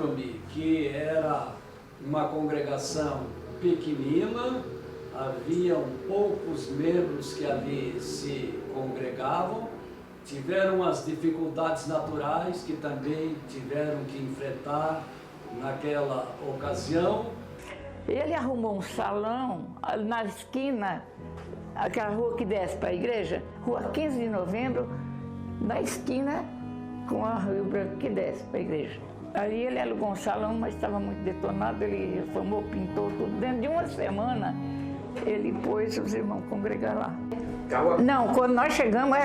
lembro-me que era uma congregação pequenina, haviam poucos membros que ali se congregavam, tiveram as dificuldades naturais que também tiveram que enfrentar naquela ocasião. Ele arrumou um salão na esquina, aquela rua que desce para a igreja, rua 15 de novembro, na esquina com a Rio Branco que desce para a igreja. Ali ele alugou um salão, mas estava muito detonado, ele reformou, pintou tudo. Dentro de uma semana, ele pôs os irmãos congregar lá. Não, quando nós chegamos,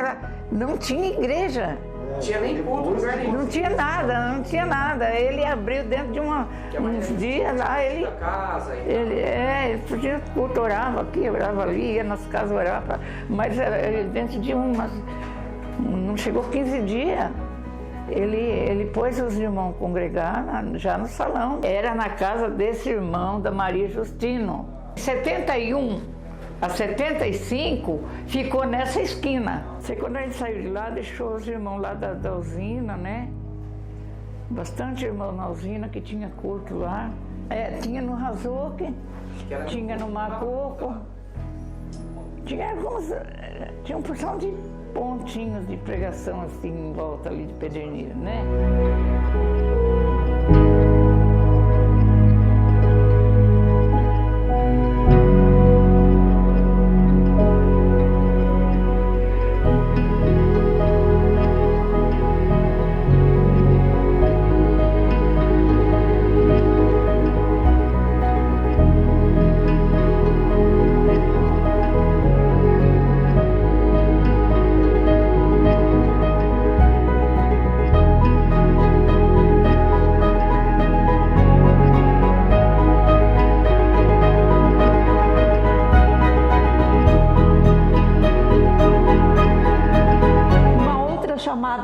não tinha igreja. Não tinha nem culto, lugar nenhum. Não tinha nada. Ele abriu dentro de uns dias lá, ele podia culto, orava aqui, orava ali, ia nas casas, orava, mas dentro de não chegou 15 dias. Ele pôs os irmãos congregar já no salão. Era na casa desse irmão, da Maria Justino. 71 a 75 ficou nessa esquina. Quando a gente saiu de lá, deixou os irmãos lá da usina, né? Bastante irmão na usina que tinha culto lá. Tinha no Razoque, tinha no Macoco. Tinha uma porção de pontinhos de pregação assim em volta ali de Pederneiras, né?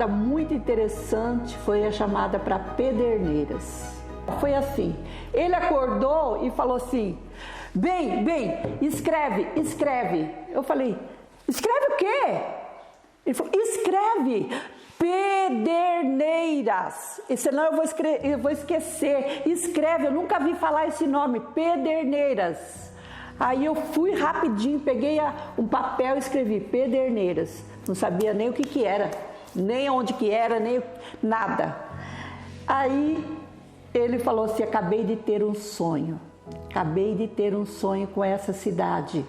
Muito interessante foi a chamada para Pederneiras. Foi assim, ele acordou e falou assim: bem, escreve. Eu falei: escreve o quê? Ele falou: escreve Pederneiras, senão eu vou esquecer. Escreve, eu nunca vi falar esse nome, Pederneiras. Aí eu fui rapidinho, peguei um papel e escrevi Pederneiras. Não sabia nem o que era, nem onde que era, nem nada. Aí ele falou assim: acabei de ter um sonho com essa cidade.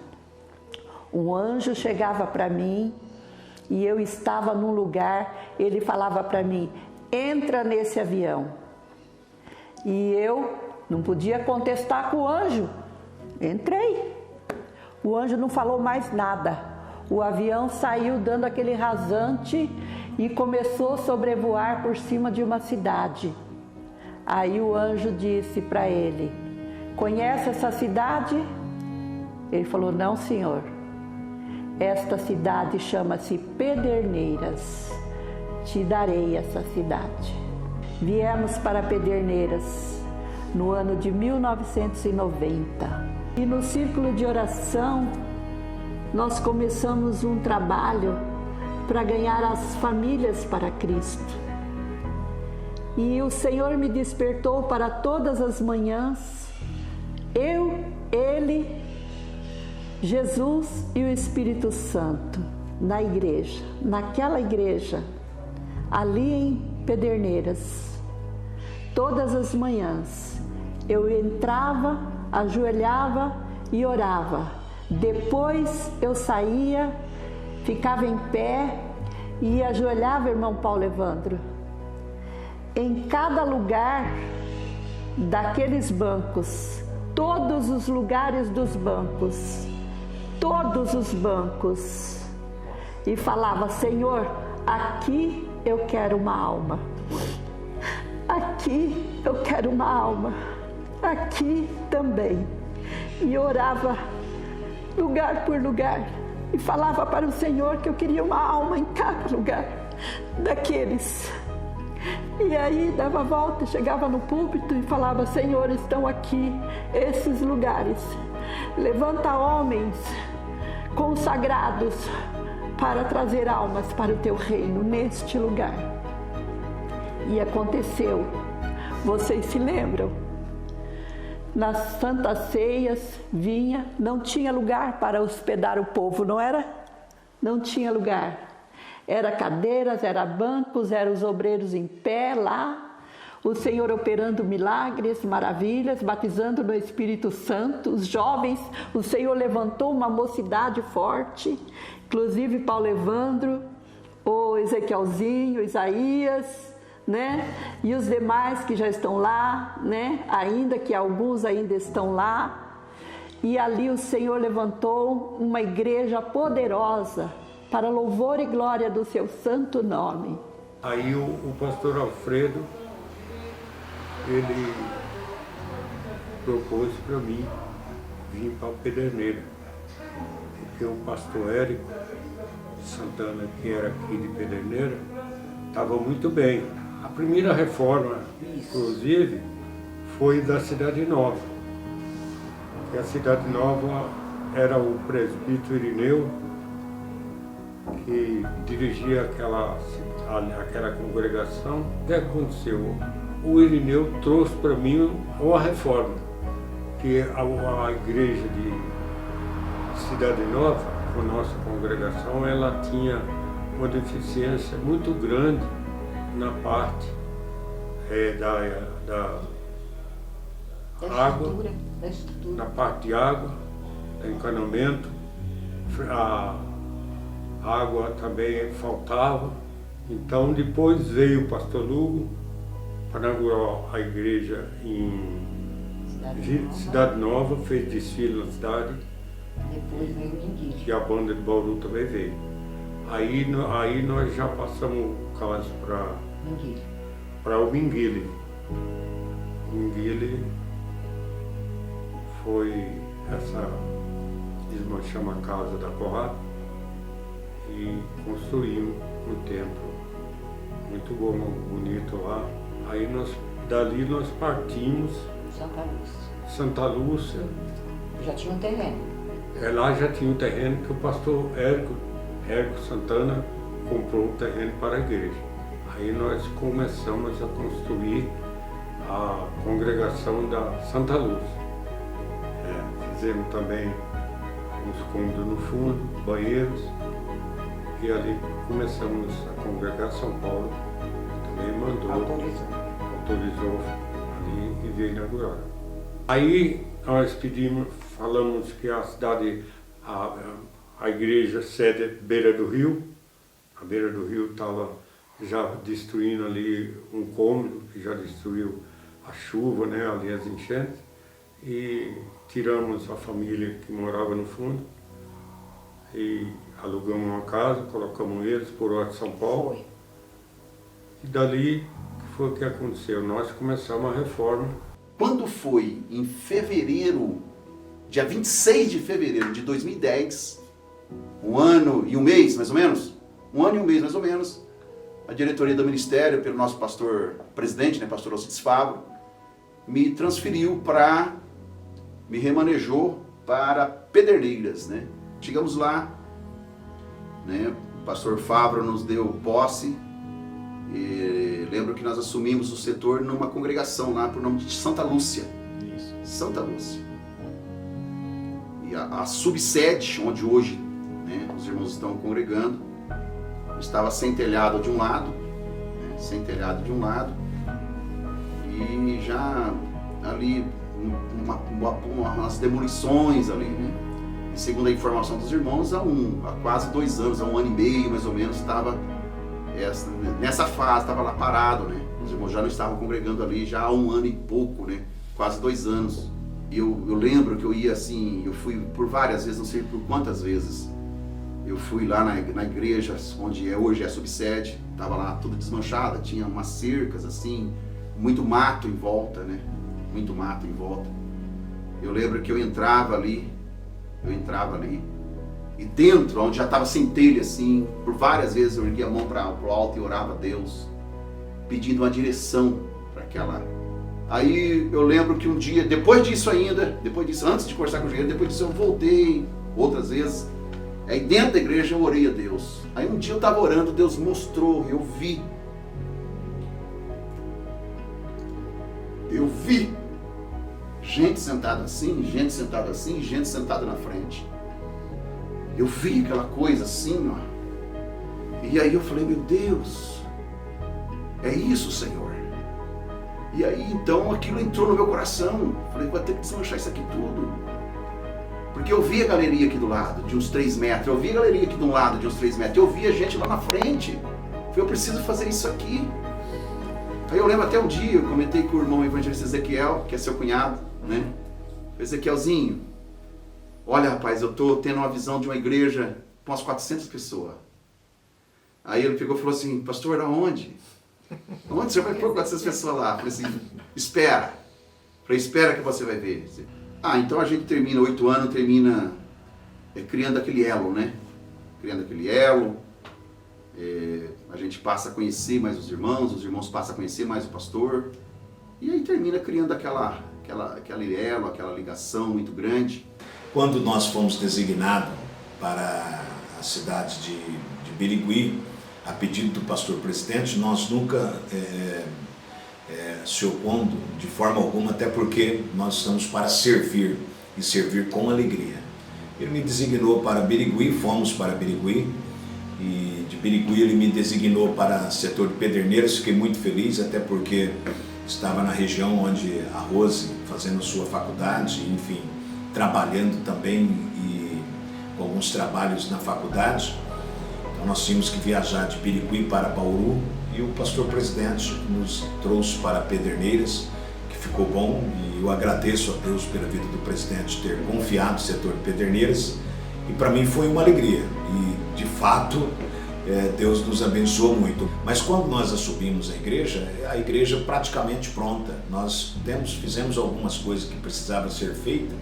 Um anjo chegava para mim e eu estava num lugar, ele falava para mim: entra nesse avião. E eu não podia contestar com o anjo. Entrei. O anjo não falou mais nada. O avião saiu dando aquele rasante e começou a sobrevoar por cima de uma cidade. Aí o anjo disse para ele: conhece essa cidade? Ele falou: não, senhor. Esta cidade chama-se Pederneiras. Te darei essa cidade. Viemos para Pederneiras no ano de 1990. E no círculo de oração, nós começamos um trabalho para ganhar as famílias para Cristo. E o Senhor me despertou para todas as manhãs, eu, Ele, Jesus e o Espírito Santo, na igreja, naquela igreja, ali em Pederneiras. Todas as manhãs, eu entrava, ajoelhava e orava. Depois eu saía, ficava em pé e ajoelhava, irmão Paulo Evandro. Em cada lugar daqueles bancos, todos os lugares dos bancos, todos os bancos, e falava: Senhor, aqui eu quero uma alma, aqui eu quero uma alma, aqui também. E orava lugar por lugar e falava para o Senhor que eu queria uma alma em cada lugar daqueles. E aí dava a volta, chegava no púlpito e falava: Senhor, estão aqui esses lugares, levanta homens consagrados para trazer almas para o teu reino neste lugar. E aconteceu. Vocês se lembram? Nas santas ceias vinha, não tinha lugar para hospedar o povo, não era? Não tinha lugar. Era cadeiras, era bancos, eram os obreiros em pé lá, o Senhor operando milagres, maravilhas, batizando no Espírito Santo, os jovens, o Senhor levantou uma mocidade forte, inclusive Paulo Evandro, o Ezequielzinho, Isaías, né? E os demais que já estão lá, né? Ainda que alguns ainda estão lá. E ali o Senhor levantou uma igreja poderosa para louvor e glória do seu santo nome. Aí o pastor Alfredo, ele propôs para mim vir para Pederneira, porque o pastor Érico Santana, que era aqui de Pederneira, estava muito bem. A primeira reforma, inclusive, foi da Cidade Nova. E a Cidade Nova era o presbítero Irineu, que dirigia aquela congregação. O que aconteceu? O Irineu trouxe para mim uma reforma, que a igreja de Cidade Nova, a nossa congregação, ela tinha uma deficiência muito grande na parte da água, na parte de água, encanamento, a água também faltava. Então depois veio o pastor Lugo para inaugurar a igreja em Cidade Nova, fez desfile na cidade. Depois veio o Minguile. E a banda de Bauru também veio. Aí nós já passamos o caso para o Minguile. O Minguile foi desmanchamos a casa da Porrada e construímos um templo muito bom, bonito lá. Aí dali nós partimos Santa Lúcia. Já tinha um terreno. Lá já tinha um terreno que o pastor Érico Santana comprou o terreno para a igreja. Aí nós começamos a construir a congregação da Santa Lúcia. Fizemos também uns cômodos no fundo, banheiros, e ali começamos a congregar. São Paulo também mandou, autorizou ali e veio inaugurar. Aí nós falamos que a cidade, a igreja sede é beira do rio. A beira do rio estava já destruindo ali um cômodo, que já destruiu a chuva, né, ali as enchentes. E tiramos a família que morava no fundo e alugamos uma casa, colocamos eles por ordem de São Paulo. Foi. E dali foi o que aconteceu. Nós começamos a reforma. Quando foi em fevereiro, dia 26 de fevereiro de 2010, um ano e um mês mais ou menos, a diretoria do ministério, pelo nosso pastor presidente, né, pastor Alcides Fabro, me transferiu me remanejou para Pederneiras, né? Chegamos lá, né? O pastor Fabro nos deu posse. E lembro que nós assumimos o setor numa congregação lá por nome de Santa Lúcia. Isso. Santa Lúcia. E a subsede, onde hoje, né, os irmãos estão congregando, estava sem telhado de um lado, né, e já ali umas demolições ali, né? E segundo a informação dos irmãos, há quase 2 anos, há 1 ano e meio mais ou menos, estava nessa fase, estava lá parado, né? Os irmãos já não estavam congregando ali já há 1 ano e pouco, né? Quase 2 anos. Eu lembro que eu ia assim, eu fui por várias vezes, não sei por quantas vezes, eu fui lá na igreja, onde hoje é a subsede, estava lá tudo desmanchada, tinha umas cercas assim, muito mato em volta, né? Muito mato em volta. Eu lembro que eu entrava ali, e dentro, onde já estava sem telha assim, por várias vezes eu erguia a mão para o alto e orava a Deus, pedindo uma direção para aquela. Aí eu lembro que um dia, depois disso, antes de conversar com o engenheiro, depois disso eu voltei outras vezes, aí dentro da igreja eu orei a Deus. Aí um dia eu estava orando, Deus mostrou, eu vi eu vi gente sentada assim, gente sentada assim, gente sentada na frente. Eu vi aquela coisa assim, ó. E aí eu falei, meu Deus, é isso, Senhor. E aí então aquilo entrou no meu coração. Falei, vou ter que desmanchar isso aqui tudo. Porque eu vi a galeria aqui do lado, de uns 3 metros. Eu vi a galeria aqui de um lado, de uns 3 metros. Eu vi a gente lá na frente. Falei, eu preciso fazer isso aqui. Aí eu lembro até um dia, eu comentei com o irmão evangelista Ezequiel, que é seu cunhado, né? Ezequielzinho, olha rapaz, eu tô tendo uma visão de uma igreja com umas 400 pessoas. Aí ele pegou e falou assim, pastor, aonde? Onde o senhor vai pôr 400 pessoas lá? Eu falei assim, espera. Eu falei, espera que você vai ver. Então a gente termina 8 anos, termina criando aquele elo, né? Criando aquele elo. A gente passa a conhecer mais os irmãos passam a conhecer mais o pastor. E aí termina criando aquele elo, aquela ligação muito grande. Quando nós fomos designados para a cidade de Birigui, a pedido do pastor presidente, nós nunca se opondo de forma alguma, até porque nós estamos para servir e servir com alegria. Ele me designou para Birigui, fomos para Birigui, e de Birigui ele me designou para o setor de Pederneiras. Fiquei muito feliz, até porque estava na região onde a Rose, fazendo sua faculdade, enfim, trabalhando também e com alguns trabalhos na faculdade. Então nós tínhamos que viajar de Birigui para Bauru, e o pastor presidente nos trouxe para Pederneiras, que ficou bom, e eu agradeço a Deus pela vida do presidente ter confiado no setor de Pederneiras, e para mim foi uma alegria, e de fato Deus nos abençoou muito. Mas quando nós assumimos a igreja praticamente pronta. Nós fizemos algumas coisas que precisavam ser feitas,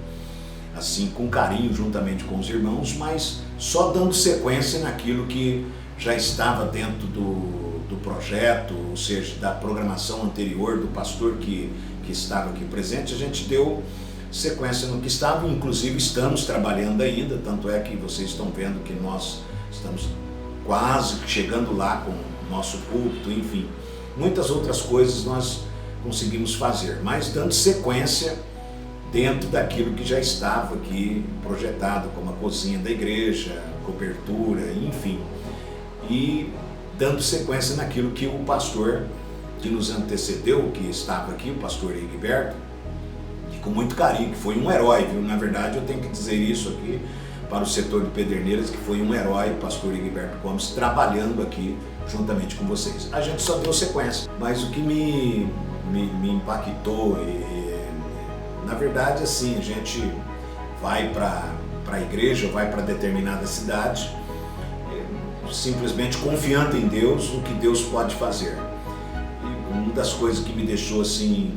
assim, com carinho, juntamente com os irmãos, mas só dando sequência naquilo que já estava dentro do projeto, ou seja, da programação anterior do pastor que estava aqui presente. A gente deu sequência no que estava, inclusive estamos trabalhando ainda, tanto é que vocês estão vendo que nós estamos quase chegando lá com o nosso púlpito, enfim, muitas outras coisas nós conseguimos fazer, mas dando sequência dentro daquilo que já estava aqui projetado, como a cozinha da igreja, cobertura, enfim, e dando sequência naquilo que o pastor que nos antecedeu, que estava aqui, o pastor Egberto, e com muito carinho, que foi um herói, viu? Na verdade eu tenho que dizer isso aqui para o setor de Pederneiras, que foi um herói, o pastor Egberto Gomes, trabalhando aqui juntamente com vocês. A gente só deu sequência, mas o que me impactou, na verdade, assim, a gente vai para a igreja, vai para determinada cidade, simplesmente confiando em Deus, o que Deus pode fazer. E uma das coisas que me deixou assim,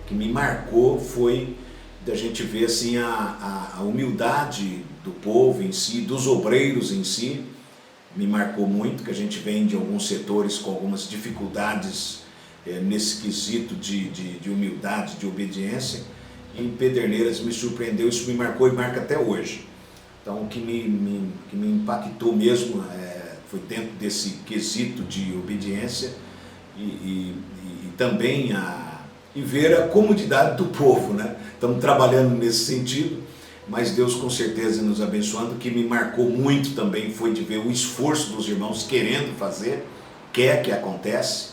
que me marcou, foi da gente ver assim a humildade do povo em si, dos obreiros em si. Me marcou muito, que a gente vem de alguns setores com algumas dificuldades nesse quesito de humildade, de obediência. E em Pederneiras me surpreendeu, isso me marcou e marca até hoje. Então o que me impactou mesmo foi dentro desse quesito de obediência e também e ver a comodidade do povo, né? Estamos trabalhando nesse sentido, mas Deus com certeza nos abençoando. O que me marcou muito também foi de ver o esforço dos irmãos querendo fazer, quer que acontece,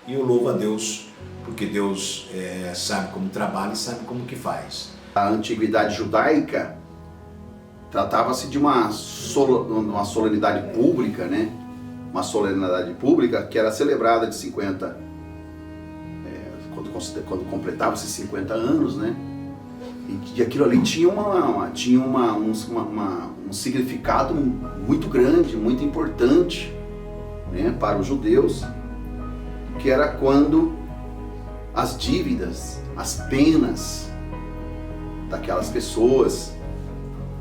e eu louvo a Deus, porque Deus sabe como trabalha e sabe como que faz. A antiguidade judaica tratava-se de uma solenidade pública, né? Uma solenidade pública que era celebrada de 50, quando completava-se 50 anos, né? E aquilo ali tinha um significado muito grande, muito importante, né, para os judeus, que era quando as dívidas, as penas daquelas pessoas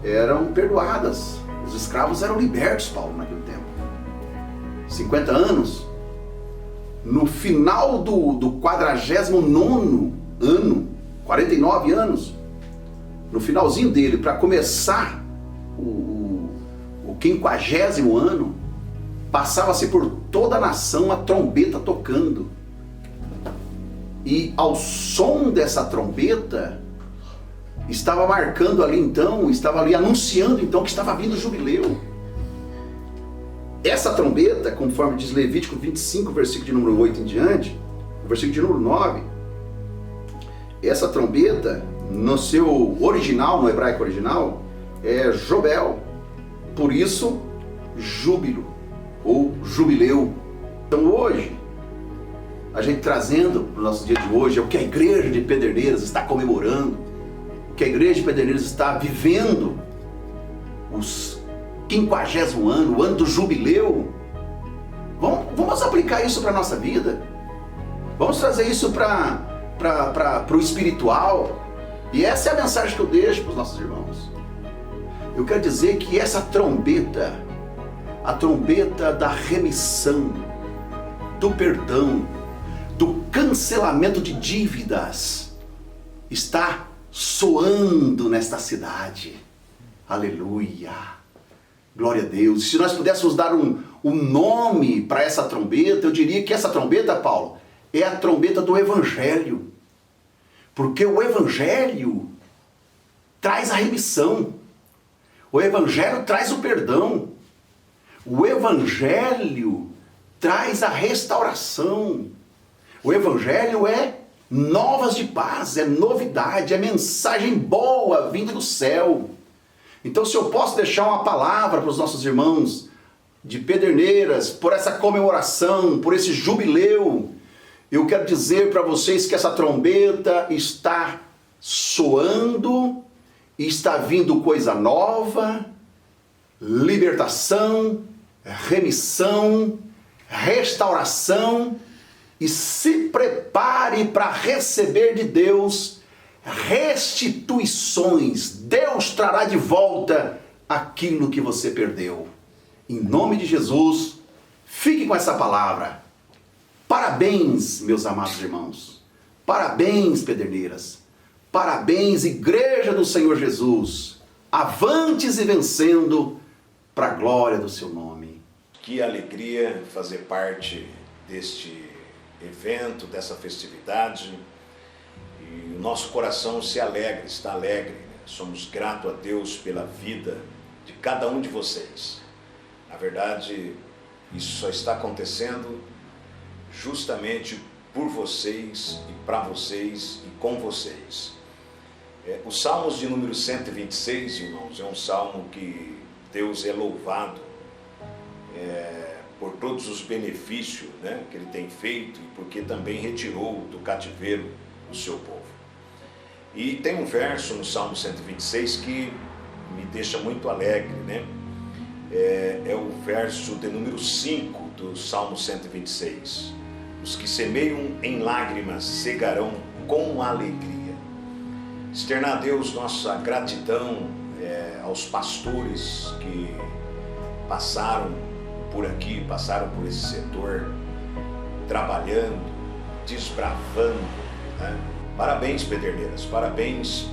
eram perdoadas. Os escravos eram libertos, Paulo, naquele tempo. 50 anos, no final do 49º ano, 49 anos, no finalzinho dele, para começar o 50º ano, passava-se por toda a nação a trombeta tocando. E ao som dessa trombeta, estava marcando ali então, estava ali anunciando então que estava vindo o jubileu. Essa trombeta, conforme diz Levítico 25, versículo de número 8 em diante, o versículo de número 9, essa trombeta, no seu original, no hebraico original, é Jobel. Por isso, júbilo ou jubileu. Então hoje, a gente trazendo para o nosso dia de hoje, é o que a igreja de Pederneiras está comemorando, o que a igreja de Pederneiras está vivendo, os 50º ano, o ano do jubileu. Vamos aplicar isso para a nossa vida, vamos trazer isso para o espiritual, e essa é a mensagem que eu deixo para os nossos irmãos. Eu quero dizer que essa trombeta, a trombeta da remissão, do perdão, do cancelamento de dívidas, está soando nesta cidade. Aleluia! Glória a Deus! Se nós pudéssemos dar um nome para essa trombeta, eu diria que essa trombeta, Paulo, é a trombeta do Evangelho. Porque o Evangelho traz a remissão. O Evangelho traz o perdão. O Evangelho traz a restauração. O Evangelho é novas de paz, é novidade, é mensagem boa vinda do céu. Então, se eu posso deixar uma palavra para os nossos irmãos de Pederneiras, por essa comemoração, por esse jubileu, eu quero dizer para vocês que essa trombeta está soando, e está vindo coisa nova, libertação, remissão, restauração, e se prepare para receber de Deus restituições. Deus trará de volta aquilo que você perdeu. Em nome de Jesus, fique com essa palavra. Parabéns, meus amados irmãos. Parabéns, Pederneiras. Parabéns, Igreja do Senhor Jesus. Avantes e vencendo para a glória do seu nome. Que alegria fazer parte deste evento, dessa festividade. E o nosso coração se alegra, está alegre, né? Somos gratos a Deus pela vida de cada um de vocês. Na verdade, isso só está acontecendo justamente por vocês e para vocês e com vocês. O Salmos de número 126, irmãos, é um salmo que Deus é louvado por todos os benefícios, né, que Ele tem feito e porque também retirou do cativeiro o seu povo. E tem um verso no Salmo 126 que me deixa muito alegre, né? É o verso de número 5 do Salmo 126. Os que semeiam em lágrimas cegarão com alegria. Externar a Deus nossa gratidão aos pastores que passaram por aqui, passaram por esse setor, trabalhando, desbravando, né? Parabéns, Pederneiras, parabéns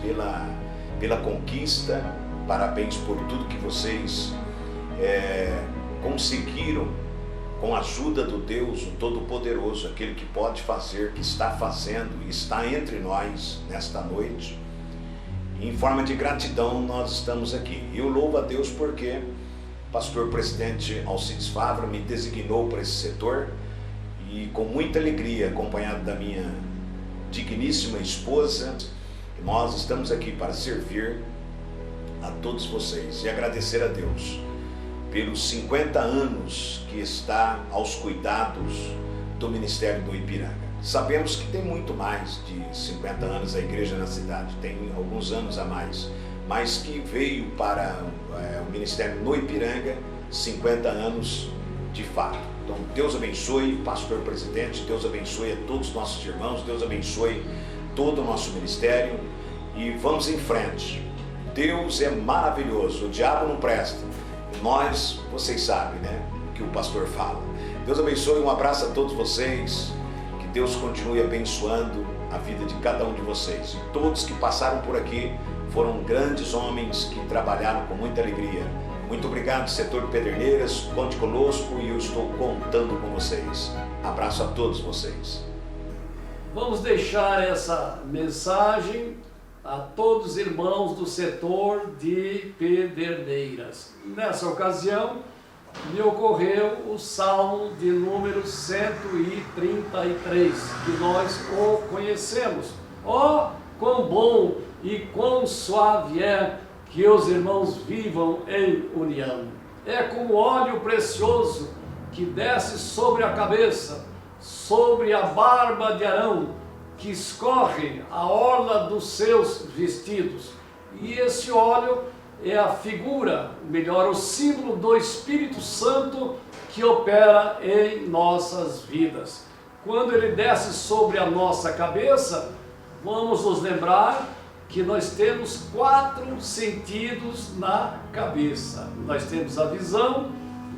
pela conquista, parabéns por tudo que vocês conseguiram com a ajuda do Deus, o Todo-Poderoso, aquele que pode fazer, que está fazendo e está entre nós nesta noite. E em forma de gratidão nós estamos aqui. E eu louvo a Deus porque o pastor presidente Alcides Favra me designou para esse setor e com muita alegria, acompanhado da minha digníssima esposa, nós estamos aqui para servir a todos vocês e agradecer a Deus pelos 50 anos que está aos cuidados do Ministério do Ipiranga. Sabemos que tem muito mais de 50 anos a igreja na cidade, tem alguns anos a mais, mas que veio para o Ministério no Ipiranga 50 anos de fato. Então Deus abençoe o pastor presidente, Deus abençoe a todos os nossos irmãos, Deus abençoe todo o nosso ministério e vamos em frente. Deus é maravilhoso, o diabo não presta. Nós, vocês sabem, né, o que o pastor fala. Deus abençoe, um abraço a todos vocês, que Deus continue abençoando a vida de cada um de vocês. E todos que passaram por aqui foram grandes homens que trabalharam com muita alegria. Muito obrigado, setor Pederneiras, conte conosco e eu estou contando com vocês. Abraço a todos vocês. vamos deixar essa mensagem a todos os irmãos do setor de Pederneiras. Nessa ocasião, me ocorreu o Salmo de número 133, que nós o conhecemos. Ó, quão bom e quão suave é que os irmãos vivam em união. É como óleo precioso que desce sobre a cabeça, sobre a barba de Arão, que escorre a orla dos seus vestidos. E esse óleo é a figura, melhor, o símbolo do Espírito Santo que opera em nossas vidas. Quando ele desce sobre a nossa cabeça, vamos nos lembrar que nós temos 4 sentidos na cabeça. Nós temos a visão,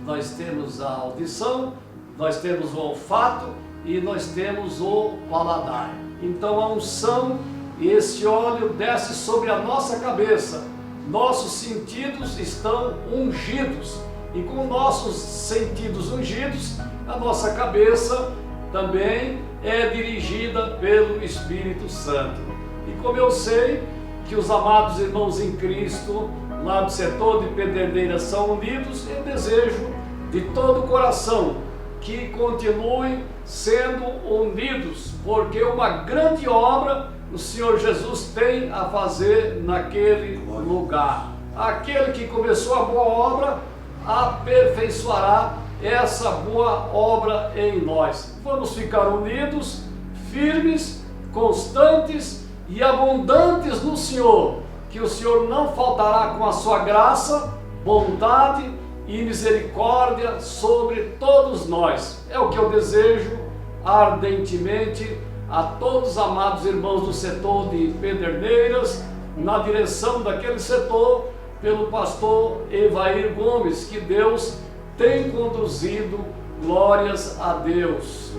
nós temos a audição, nós temos o olfato e nós temos o paladar. Então a unção e esse óleo desce sobre a nossa cabeça. Nossos sentidos estão ungidos. E com nossos sentidos ungidos, a nossa cabeça também é dirigida pelo Espírito Santo. E como eu sei que os amados irmãos em Cristo, lá do setor de Pederneiras, são unidos, eu desejo de todo o coração que continuem sendo unidos, porque uma grande obra o Senhor Jesus tem a fazer naquele lugar. Aquele que começou a boa obra aperfeiçoará essa boa obra em nós. Vamos ficar unidos, firmes, constantes e abundantes no Senhor, que o Senhor não faltará com a sua graça, bondade e misericórdia sobre todos nós. É o que eu desejo ardentemente a todos os amados irmãos do setor de Pederneiras, na direção daquele setor, pelo pastor Evair Gomes, que Deus tem conduzido. Glórias a Deus.